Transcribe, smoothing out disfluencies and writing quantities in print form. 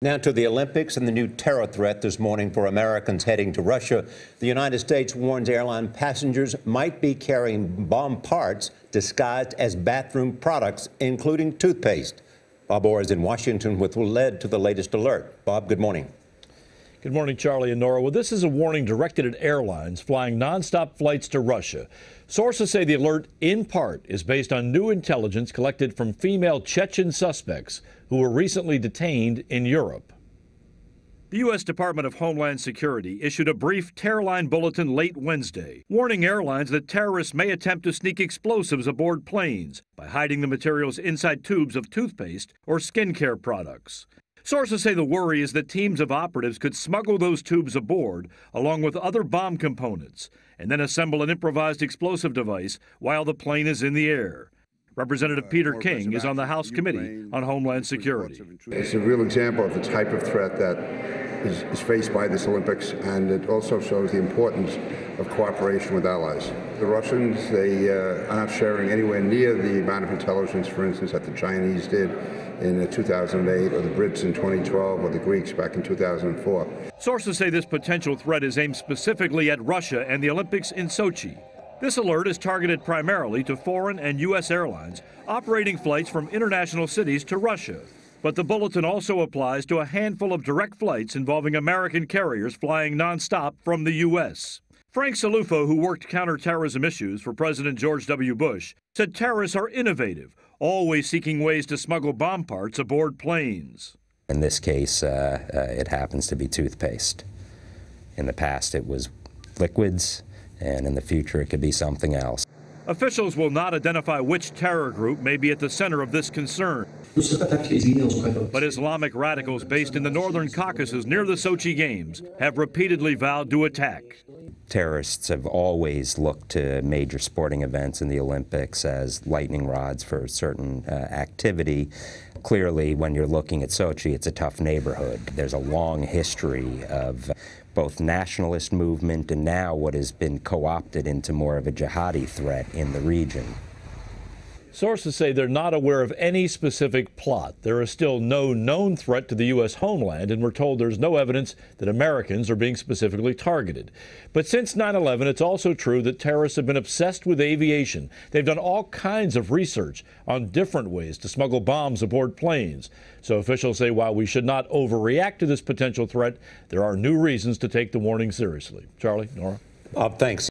Now to the Olympics and the new terror threat this morning for Americans heading to Russia. The United States warns airline passengers might be carrying bomb parts disguised as bathroom products, including toothpaste. Bob Orr is in Washington with what led to the latest alert. Bob, good morning. Good morning, Charlie and Nora. Well, this is a warning directed at airlines flying nonstop flights to Russia. Sources say the alert, in part, is based on new intelligence collected from female Chechen suspects who were recently detained in Europe. The U.S. Department of Homeland Security issued a brief terrorline bulletin late Wednesday, warning airlines that terrorists may attempt to sneak explosives aboard planes by hiding the materials inside tubes of toothpaste or skincare products. Sources say the worry is that teams of operatives could smuggle those tubes aboard along with other bomb components and then assemble an improvised explosive device while the plane is in the air. Representative Peter King is on the House Committee on Homeland Security. It's a real example of the type of threat that is faced by this Olympics, and it also shows the importance of cooperation with allies. The Russians, they are not sharing anywhere near the amount of intelligence, for instance, that the Chinese did in 2008, or the Brits in 2012, or the Greeks back in 2004. Sources say this potential threat is aimed specifically at Russia and the Olympics in Sochi. This alert is targeted primarily to foreign and U.S. airlines operating flights from international cities to Russia. But the bulletin also applies to a handful of direct flights involving American carriers flying nonstop from the U.S. Frank Salufo, who worked counterterrorism issues for President George W. Bush, said terrorists are innovative, always seeking ways to smuggle bomb parts aboard planes. In this case, it happens to be toothpaste. In the past, it was liquids, and in the future, it could be something else. Officials will not identify which terror group may be at the center of this concern. But Islamic radicals based in the northern Caucasus near the Sochi Games have repeatedly vowed to attack. Terrorists have always looked to major sporting events in the Olympics as lightning rods for certain activity. Clearly, when you're looking at Sochi, it's a tough neighborhood. There's a long history of both nationalist movement and now what has been co-opted into more of a jihadi threat in the region. Sources say they're not aware of any specific plot. There is still no known threat to the U.S. homeland, and we're told there's no evidence that Americans are being specifically targeted. But since 9/11, it's also true that terrorists have been obsessed with aviation. They've done all kinds of research on different ways to smuggle bombs aboard planes. So officials say while we should not overreact to this potential threat, there are new reasons to take the warning seriously. Charlie, Nora? Bob, thanks.